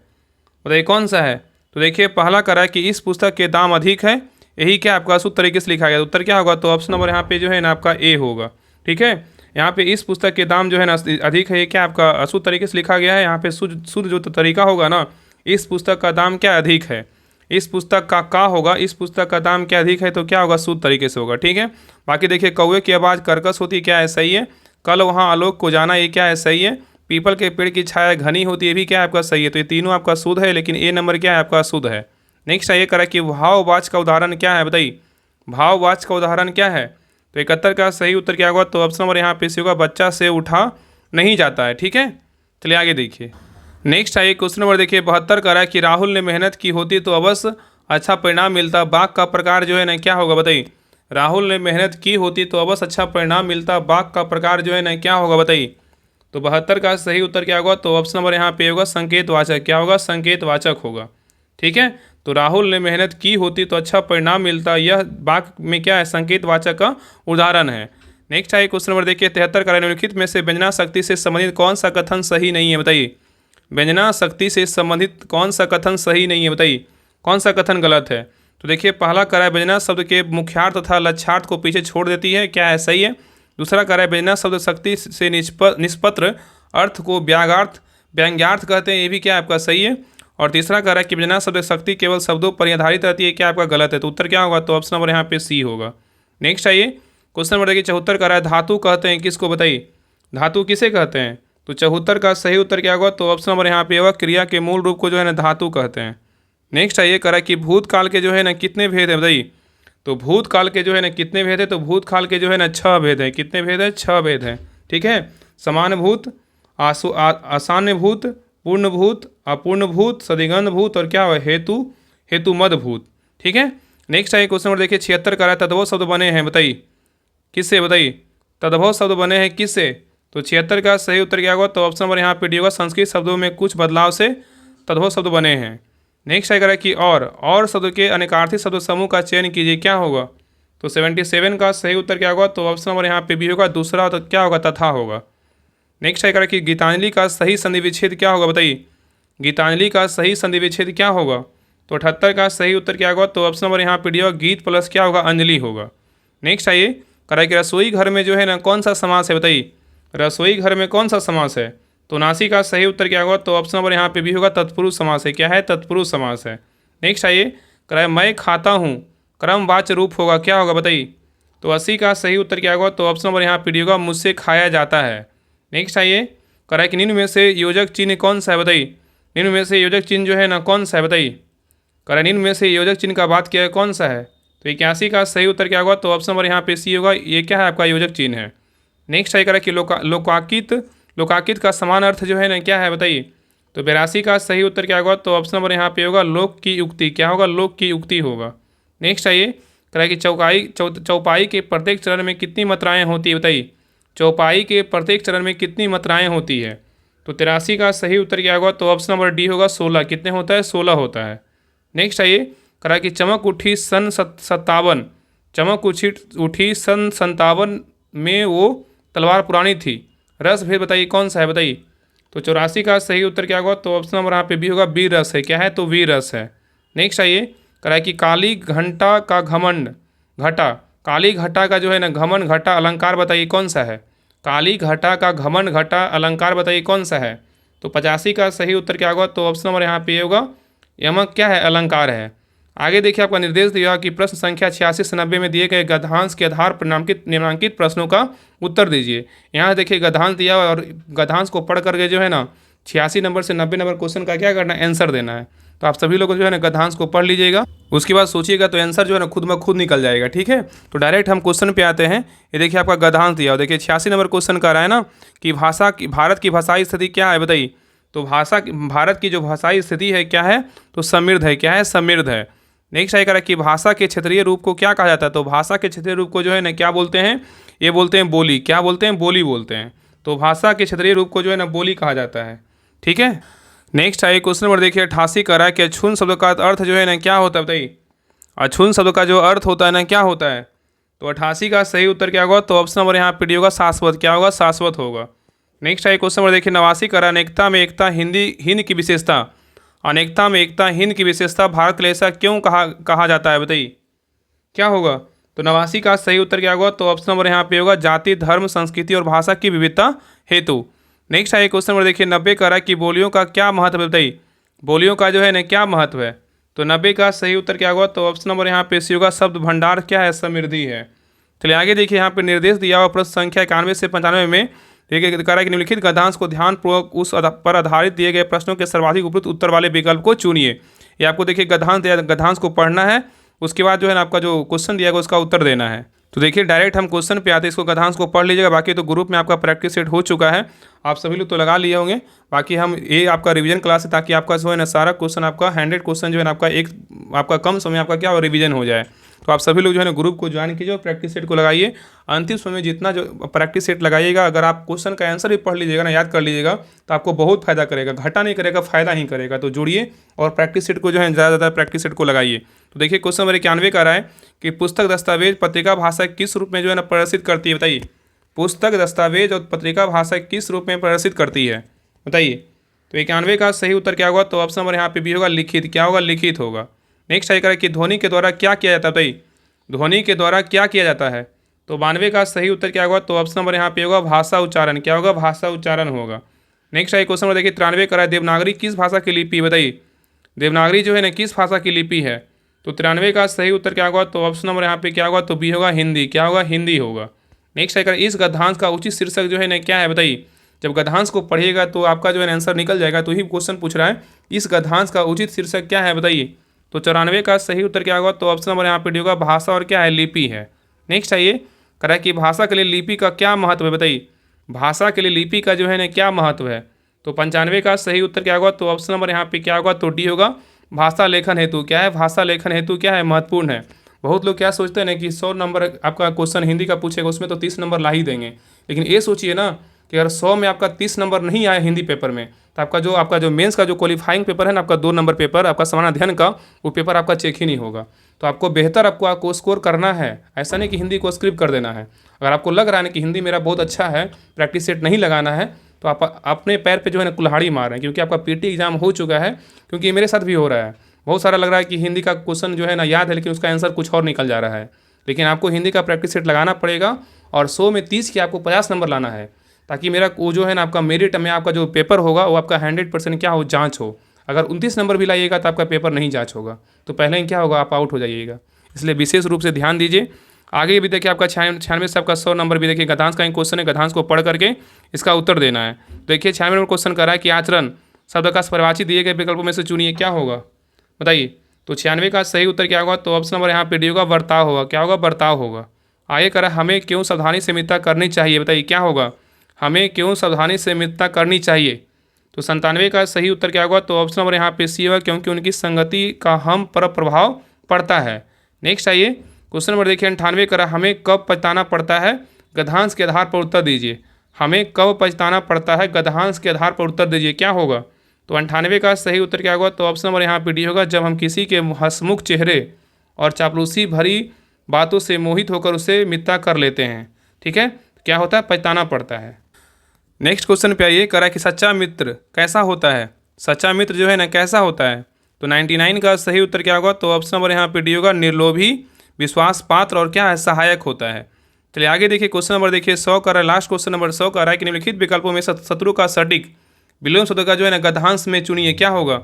बताइए कौन सा है। तो देखिए पहला करा कि इस पुस्तक के दाम अधिक है, यही क्या आपका अशुद्ध तरीके से लिखा गया। उत्तर क्या होगा, तो ऑप्शन नंबर यहाँ पे जो है ना आपका ए होगा। ठीक है, यहाँ पे इस पुस्तक के दाम जो है ना अधिक है, ये क्या आपका अशुद्ध तरीके से लिखा गया है। यहाँ पे शुद्ध जो तरीका होगा ना, इस पुस्तक का दाम क्या अधिक है, इस पुस्तक का होगा, इस पुस्तक का दाम क्या अधिक है, तो क्या होगा शुद्ध तरीके से होगा। ठीक है, बाकी देखिए कौवे की आवाज़ कर्कश होती क्या है, सही है। कल वहाँ आलोक को जाना, ये क्या है, सही है। पीपल के पेड़ की छाया घनी होती है, भी क्या है आपका सही है। तो ये तीनों आपका शुद्ध है, लेकिन ए नंबर क्या है आपका शुद्ध है। नेक्स्ट ये करा कि भाववाच का उदाहरण क्या है, बताइए। भाववाच का उदाहरण क्या है, तो 71 का सही उत्तर क्या होगा, तो ऑप्शन नंबर यहाँ पे होगा बच्चा से उठा नहीं जाता है। ठीक है, चलिए आगे देखिए। नेक्स्ट आइए क्वेश्चन नंबर देखिए 72 का रहा है कि राहुल ने मेहनत की होती तो अवश्य अच्छा परिणाम मिलता। बाघ का प्रकार जो है ना क्या होगा, बताइए। राहुल ने मेहनत की होती तो अवश्य अच्छा परिणाम मिलता, बाघ का प्रकार जो है ना क्या होगा, बताइए। तो 72 का सही उत्तर क्या होगा, तो ऑप्शन नंबर यहाँ पे होगा संकेतवाचक। क्या होगा, संकेतवाचक होगा। ठीक है, तो राहुल ने मेहनत की होती तो अच्छा परिणाम मिलता, यह बाघ में क्या है, संकेतवाचक का उदाहरण है। नेक्स्ट आइए क्वेश्चन नंबर देखिए 73 का निम्नलिखित में से व्यंजना शक्ति से संबंधित कौन सा कथन सही नहीं है, बताइए। व्यंजना शक्ति से संबंधित कौन सा कथन सही नहीं है, बताइए। कौन सा कथन गलत है। तो देखिए पहला करा है व्यंजना शब्द के मुख्यार्थ तथा लक्ष्यार्थ को पीछे छोड़ देती है, क्या है, सही है। दूसरा करा है व्यंजना शब्द शक्ति से निष्पत्र अर्थ को व्यंग्यार्थ कहते हैं, ये भी क्या है आपका सही है। और तीसरा कह रहा है कि व्यंजना शब्द शक्ति केवल शब्दों पर आधारित रहती है, क्या आपका गलत है। तो उत्तर क्या होगा, तो ऑप्शन नंबर यहाँ पे सी होगा। नेक्स्ट आइए क्वेश्चन नंबर देखिए 74 का रहा है धातु कहते हैं किसको, बताइए। धातु किसे कहते हैं, तो 74 का सही उत्तर क्या होगा, तो ऑप्शन नंबर यहाँ पे होगा क्रिया के मूल रूप को जो है ना धातु कहते हैं। नेक्स्ट आइए कह रहा है कि भूतकाल के जो है ना कितने भेद है, बताइए। तो भूतकाल के जो है ना कितने भेद है, तो भूतकाल के जो है ना 6 भेद है। कितने भेद है, 6 भेद है। ठीक है, समान भूत, आसान्य भूत, पूर्ण भूत, अपूर्ण भूत, सदिगंध भूत और क्या हुआ हेतु मद भूत। ठीक है, नेक्स्ट आइए क्वेश्चन नंबर देखिए 76 का रहा है तद्भव शब्द बने हैं, बताइए किससे, बताइए। तद्भव शब्द बने हैं किससे, तो 76 का सही उत्तर क्या होगा, तो ऑप्शन नंबर यहाँ पे डी होगा संस्कृत शब्दों में कुछ बदलाव से तद्भव शब्द बने हैं। नेक्स्ट आएगा कि और शब्द के अनेकार्थी शब्द समूह का चयन कीजिए, क्या होगा। तो 77 का सही उत्तर क्या होगा, तो ऑप्शन नंबर यहाँ पे भी होगा दूसरा, तो क्या होगा, तथा होगा। नेक्स्ट आएगा कि गीतांजलि का सही संधि विच्छेद क्या होगा, बताइए। गीतांजलि का सही संधि विच्छेद क्या होगा, तो 78 का सही उत्तर क्या होगा, तो ऑप्शन नंबर यहाँ पे डी होगा गीत प्लस क्या होगा, अंजलि होगा। नेक्स्ट आइए करा कि रसोई घर में जो है ना कौन सा समास है, बताइए। रसोई घर में कौन सा समास है, तो 79 का सही उत्तर क्या होगा, तो ऑप्शन नंबर यहाँ पे भी होगा तत्पुरुष समास है। क्या है, तत्पुरुष समास है। नेक्स्ट आइए कराए मैं खाता हूँ क्रमवाच्य रूप होगा, क्या होगा, बताइए। तो 80 का सही उत्तर क्या होगा, तो ऑप्शन नंबर यहाँ पे डी होगा मुझसे खाया जाता है। नेक्स्ट आइए कराए कि निम्न में से योजक चिन्ह कौन सा है, बताइए। निम्न में से योजक चिन्ह जो है ना कौन सा है, बताइए। कराए निम्न में से योजक चिन्ह का बात किया है कौन सा है, तो 81 का सही उत्तर क्या होगा, तो ऑप्शन नंबर यहाँ पे सी होगा, ये क्या है आपका योजक चिन्ह है। नेक्स्ट आइए करा कि लोकाकित का समान अर्थ जो है ना क्या है, बताइए। तो 82 का सही उत्तर क्या होगा, तो ऑप्शन नंबर यहाँ पे होगा लोक की युक्ति, क्या होगा, लोक की युक्ति होगा। नेक्स्ट आइए करा कि चौपाई के प्रत्येक चरण में कितनी मात्राएँ होती है, बताइए। चौपाई के प्रत्येक चरण में कितनी मात्राएँ होती है, तो 83 का सही उत्तर क्या होगा, तो ऑप्शन नंबर डी होगा 16। कितने होता है, 16 होता है। नेक्स्ट आइए करा कि चमक उठी सन 57, चमक उठी सन 57 में वो तलवार पुरानी थी, रस भेद बताइए कौन सा है, बताइए। तो 84 का सही उत्तर क्या होगा, तो ऑप्शन नंबर यहाँ पे भी होगा वीर रस है। क्या है, तो वीर रस है। नेक्स्ट आइए करा कि काली घंटा का घमंड घटा, काली घटा का जो है ना घमंड घटा अलंकार बताइए कौन सा है। काली घटा का घमंड घटा अलंकार बताइए कौन सा है। तो 85 का सही उत्तर क्या होगा, तो ऑप्शन नंबर यहाँ पे होगा यमक क्या है, अलंकार है। आगे देखिए आपका निर्देश दिया कि प्रश्न संख्या 86 से 90 में दिए गए गद्यांश के आधार पर निम्नांकित प्रश्नों का उत्तर दीजिए। यहाँ देखिए गद्यांश दिया और गद्यांश को पढ़ करके जो है ना 86 नंबर से 90 नंबर क्वेश्चन का क्या करना है, आंसर देना है। तो आप सभी लोग जो है ना गद्यांश को पढ़ लीजिएगा, उसके बाद सोचिएगा तो आंसर जो है ना खुद ब खुद निकल जाएगा। ठीक है, तो डायरेक्ट हम क्वेश्चन पे आते हैं। ये देखिए आपका गद्यांश दिया, देखिए 86 नंबर क्वेश्चन का रहा है ना कि भारत की भाषाई स्थिति क्या है, बताइए। तो भारत की जो भाषाई स्थिति है क्या है, तो समृद्ध है। क्या है, समृद्ध है। नेक्स्ट आएगा कि भाषा के क्षेत्रीय रूप को क्या कहा जाता है, तो भाषा के क्षेत्रीय रूप को जो है ना क्या बोलते हैं, ये बोलते हैं बोली। क्या बोलते हैं, बोली बोलते हैं। तो भाषा के क्षेत्रीय रूप को जो है ना बोली कहा जाता है। ठीक है। नेक्स्ट आइए क्वेश्चन नंबर देखिए 88 का रहा है कि अछून शब्द का अर्थ जो है ना क्या होता है बताइए। अछून शब्द का जो अर्थ होता है ना क्या होता है। तो 88 का सही उत्तर क्या होगा, तो ऑप्शन नंबर यहाँ पे डी होगा शाश्वत। क्या होगा, शाश्वत होगा। नेक्स्ट आइए क्वेश्चन नंबर देखिए 89 का रहा है अनेकता में एकता हिंद की विशेषता। अनेकता में एकता हिंद की विशेषता भारत के लिए ऐसा क्यों कहा जाता है बताइए, क्या होगा। तो 89 का सही उत्तर क्या होगा, तो ऑप्शन नंबर यहाँ पे होगा जाति धर्म संस्कृति और भाषा की विविधता हेतु। नेक्स्ट आइए क्वेश्चन नंबर देखिए 90 का रहा है कि बोलियों का क्या महत्व है बताइए। बोलियों का जो है ना क्या महत्व है। तो 90 का सही उत्तर क्या होगा, तो ऑप्शन नंबर यहाँ पे सी होगा शब्द भंडार क्या है, समृद्धि है। चलिए आगे देखिए यहाँ पे निर्देश दिया हुआ प्रश्न संख्या 91 से 95 में देखिए कह रहा है कि निम्नलिखित गद्यांश को ध्यानपूर्वक उस पर आधारित दिए गए प्रश्नों के सर्वाधिक उपयुक्त उत्तर वाले विकल्प को चुनिए। ये आपको देखिए गद्यांश को पढ़ना है, उसके बाद जो है ना आपका जो क्वेश्चन दिया गया उसका उत्तर देना है। तो देखिए डायरेक्ट हम क्वेश्चन पे आते हैं, इसको गद्यांश को पढ़ लीजिएगा। बाकी तो ग्रुप में आपका प्रैक्टिस सेट हो चुका है, आप सभी लोग तो लगा लिए होंगे। बाकी हम ये आपका रिवीजन क्लास है ताकि आपका जो है ना सारा क्वेश्चन आपका 100 क्वेश्चन जो है ना आपका कम समय आपका क्या रिवीजन हो जाए। तो आप सभी लोग जो है ना ग्रुप को ज्वाइन कीजिए और प्रैक्टिस सेट को लगाइए। अंतिम समय जितना जो प्रैक्टिस सेट लगाइएगा, अगर आप क्वेश्चन का आंसर भी पढ़ लीजिएगा ना, याद कर लीजिएगा, तो आपको बहुत फायदा करेगा, घाटा नहीं करेगा, फायदा ही करेगा। तो जुड़िए और प्रैक्टिस सेट को जो है ज़्यादा प्रैक्टिस सेट को लगाइए। तो देखिए क्वेश्चन नंबर 91 का रहा है कि पुस्तक दस्तावेज पत्रिका भाषा किस रूप में जो है ना प्रदर्शित करती है बताइए। पुस्तक दस्तावेज और पत्रिका भाषा किस रूप में प्रदर्शित करती है बताइए। तो 91 का सही उत्तर क्या होगा, तो ऑप्शन नंबर यहाँ पे भी होगा लिखित। क्या होगा, लिखित होगा। नेक्स्ट आई करें कि ध्वनि के द्वारा क्या किया जाता है बताइए। ध्वनि के द्वारा क्या किया जाता है। तो 92 का सही उत्तर क्या होगा, तो ऑप्शन नंबर यहाँ पे होगा भाषा उच्चारण। क्या होगा, भाषा उच्चारण होगा। नेक्स्ट आई क्वेश्चन नंबर देखिए 93 का है देवनागरी किस भाषा की लिपि बताइए। देवनागरी जो है ना किस भाषा की लिपि है। तो 93 का सही उत्तर क्या होगा, तो ऑप्शन नंबर यहाँ पे क्या होगा, तो बी होगा हिंदी। क्या होगा, हिंदी होगा। नेक्स्ट आएगा इस गद्यांश का उचित शीर्षक जो है ना क्या है बताइए। जब गद्यांश को पढ़िएगा तो आपका जो है आंसर निकल जाएगा। तो ही क्वेश्चन पूछ रहा है इस गद्यांश का उचित शीर्षक क्या है बताइए। तो 94 का सही उत्तर क्या होगा, तो ऑप्शन नंबर यहाँ पे डी होगा भाषा और क्या है, लिपि है। नेक्स्ट आइए करा कि भाषा के लिए लिपि का क्या महत्व है बताइए। भाषा के लिए लिपि का जो है ना क्या महत्व है। तो 95 का सही उत्तर क्या होगा, तो ऑप्शन नंबर यहाँ पे क्या होगा, तो डी होगा भाषा लेखन हेतु। क्या है, भाषा लेखन हेतु क्या है, महत्वपूर्ण है। बहुत लोग क्या सोचते हैं ना कि 100 नंबर आपका क्वेश्चन हिंदी का पूछेगा उसमें तो 30 नंबर ला ही देंगे। लेकिन ये सोचिए ना कि अगर 100 में आपका 30 नंबर नहीं आया हिंदी पेपर में, तो आपका जो मेंस का जो क्वालिफाइंग पेपर है ना, आपका 2 नंबर पेपर आपका समान अध्ययन का, वो पेपर आपका चेक ही नहीं होगा। तो आपको बेहतर आपको स्कोर करना है। ऐसा नहीं कि हिंदी को स्क्रिप कर देना है। अगर आपको लग रहा है कि हिंदी मेरा बहुत अच्छा है, प्रैक्टिस सेट नहीं लगाना है, तो आप अपने पैर पे जो है ना कुल्हाड़ी मार रहे हैं। क्योंकि आपका पीटी एग्जाम हो चुका है, क्योंकि मेरे साथ भी हो रहा है। बहुत सारा लग रहा है कि हिंदी का क्वेश्चन जो है ना याद है, लेकिन उसका आंसर कुछ और निकल जा रहा है। लेकिन आपको हिंदी का प्रैक्टिस सेट लगाना पड़ेगा और 100 में 30 के आपको 50 नंबर लाना है, ताकि मेरा वो जो है ना आपका मेरिट में आपका जो पेपर होगा वो आपका 100% क्या हो, जाँच हो। अगर 29 नंबर भी लाइएगा तो आपका पेपर नहीं जाँच होगा, तो पहले ही क्या होगा, आप आउट हो जाइएगा। इसलिए विशेष रूप से ध्यान दीजिए। आगे भी देखिए आपका 96 से आपका 100 नंबर भी देखिए गद्यांश का ही क्वेश्चन है। गद्यांश को पढ़ करके इसका उत्तर देना है। देखिए 96 नंबर क्वेश्चन कर रहा है कि आचरण शब्द का परिभाषित दिए गए विकल्पों में से चुनिए। क्या होगा बताइए। तो 96 का सही उत्तर क्या होगा, तो ऑप्शन नंबर यहाँ पे डी होगा बर्ताव होगा। क्या होगा, बर्ताव होगा। आगे करा हमें क्यों सावधानी से मित्रता करनी चाहिए बताइए। क्या होगा, हमें क्यों सावधानी से मित्रता करनी चाहिए। तो 97 का सही उत्तर क्या होगा, तो ऑप्शन नंबर यहाँ पे सी होगा क्योंकि उनकी संगति का हम पर प्रभाव पड़ता है। नेक्स्ट आइए क्वेश्चन नंबर देखिए 98 करा हमें कब पछताना पड़ता है, गद्यांश के आधार पर उत्तर दीजिए। हमें कब पछताना पड़ता है, गद्यांश के आधार पर उत्तर दीजिए। क्या होगा, तो 98 का सही उत्तर क्या होगा, तो ऑप्शन नंबर यहाँ पे डी होगा जब हम किसी के हंसमुख चेहरे और चापलूसी भरी बातों से मोहित होकर उसे मित्रता कर लेते हैं। ठीक है, क्या होता है, पछताना पड़ता है। नेक्स्ट क्वेश्चन पे आइए करा कि सच्चा मित्र कैसा होता है। सच्चा मित्र जो है ना कैसा होता है। तो 99 का सही उत्तर क्या होगा, तो ऑप्शन नंबर यहाँ पे डी होगा निर्लोभी विश्वास पात्र और क्या है, सहायक होता है। चलिए आगे देखिए क्वेश्चन नंबर देखिए 100 का लास्ट क्वेश्चन नंबर 100 का रहा है कि निम्नलिखित विकल्पों में शत्रु का सटीक विलोम शब्द का जो है ना गद्यांश में चुनिए। क्या होगा,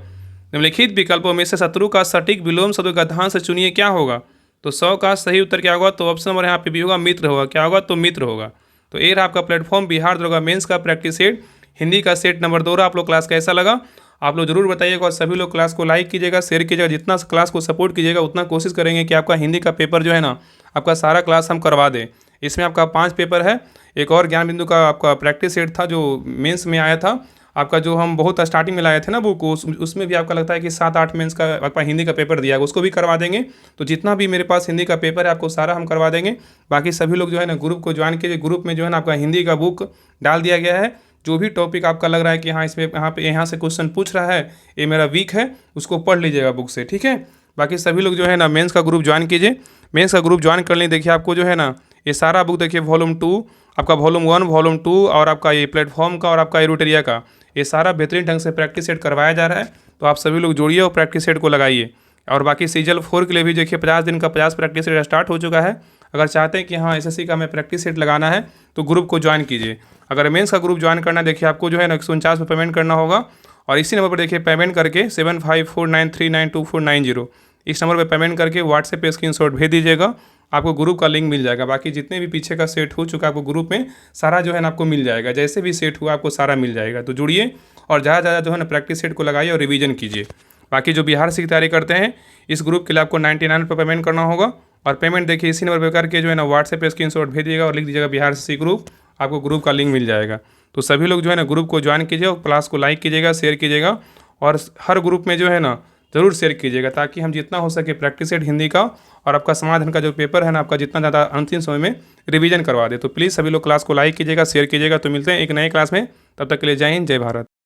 निम्नलिखित विकल्पों में से शत्रु का सटीक विलोम शब्द गद्यांश से चुनिए। क्या होगा, तो 100 का सही उत्तर क्या होगा, तो ऑप्शन नंबर यहाँ पे भी होगा मित्र होगा। क्या होगा, तो मित्र होगा। तो ये रहा आपका प्लेटफॉर्म बिहार दरोगा मेंस का प्रैक्टिस सेट हिंदी का सेट नंबर 2 रहा। आप लोग क्लास कैसा लगा आप लोग जरूर बताइएगा और सभी लोग क्लास को लाइक कीजिएगा, शेयर कीजिएगा। जितना क्लास को सपोर्ट कीजिएगा उतना कोशिश करेंगे कि आपका हिंदी का पेपर जो है ना आपका सारा क्लास हम करवा दें। इसमें आपका 5 पेपर है। एक और ज्ञान बिंदु का आपका प्रैक्टिस सेट था जो मेंस में आया था, आपका जो हम बहुत स्टार्टिंग में लाए थे ना बुक, उसमें भी आपका लगता है कि 7-8 मेंस का आपका हिंदी का पेपर दिया है, उसको भी करवा देंगे। तो जितना भी मेरे पास हिंदी का पेपर है आपको सारा हम करवा देंगे। बाकी सभी लोग जो है ना ग्रुप को ज्वाइन कीजिए। ग्रुप में जो है ना आपका हिंदी का बुक डाल दिया गया है। जो भी टॉपिक आपका लग रहा है कि हाँ इसमें यहाँ से क्वेश्चन पूछ रहा है, ये मेरा वीक है, उसको पढ़ लीजिएगा बुक से, ठीक है। बाकी सभी लोग जो है ना मेंस का ग्रुप ज्वाइन कीजिए। मेंस का ग्रुप ज्वाइन कर लें, देखिए आपको जो है ना ये सारा बुक देखिए वॉल्यूम 2, आपका वॉल्यूम 1, वॉल्यूम 2 और आपका ये प्लेटफॉर्म का और आपका एरोटेरिया का, ये सारा बेहतरीन ढंग से प्रैक्टिस सेट करवाया जा रहा है। तो आप सभी लोग जुड़िए और प्रैक्टिस सेट को लगाइए। और बाकी सीजल 4 के लिए भी देखिए 50 दिन का 50 प्रैक्टिस सेट स्टार्ट हो चुका है। अगर चाहते हैं कि हाँ एसएससी का हमें प्रैक्टिस सेट लगाना है तो ग्रुप को ज्वाइन कीजिए। अगर मेंस का ग्रुप ज्वाइन करना है, देखिए आपको जो है ना 149 पर पेमेंट करना होगा। और इसी नंबर पर देखिए पेमेंट करके 7549392490 इस नंबर पर पेमेंट करके व्हाट्सएप पे स्क्रीनशॉट भेज दीजिएगा, आपको ग्रुप का लिंक मिल जाएगा। बाकी जितने भी पीछे का सेट हो चुका है आपको ग्रुप में सारा जो है ना आपको मिल जाएगा, जैसे भी सेट हुआ आपको सारा मिल जाएगा। तो जुड़िए और ज़्यादा जो है ना प्रैक्टिस सेट को लगाइए और रिवीजन कीजिए। बाकी जो बिहार से की तैयारी करते हैं इस ग्रुप के लिए आपको 99 पर पेमेंट करना होगा। और पेमेंट देखिए इसी नंबर पर करके जो है ना व्हाट्सएप पे स्क्रीनशॉट भेजिएगा और लिख दीजिएगा बिहार से ग्रुप, आपको ग्रुप का लिंक मिल जाएगा। तो सभी लोग जो है ना ग्रुप को ज्वाइन कीजिए और क्लास को लाइक कीजिएगा, शेयर कीजिएगा और हर ग्रुप में जो है ना ज़रूर शेयर कीजिएगा, ताकि हम जितना हो सके प्रैक्टिस सेट हिंदी का और आपका समाधान का जो पेपर है ना आपका जितना ज़्यादा अंतिम समय में रिवीजन करवा दे। तो प्लीज़ सभी लोग क्लास को लाइक कीजिएगा, शेयर कीजिएगा। तो मिलते हैं एक नए क्लास में, तब तक के लिए जय हिंद, जय भारत।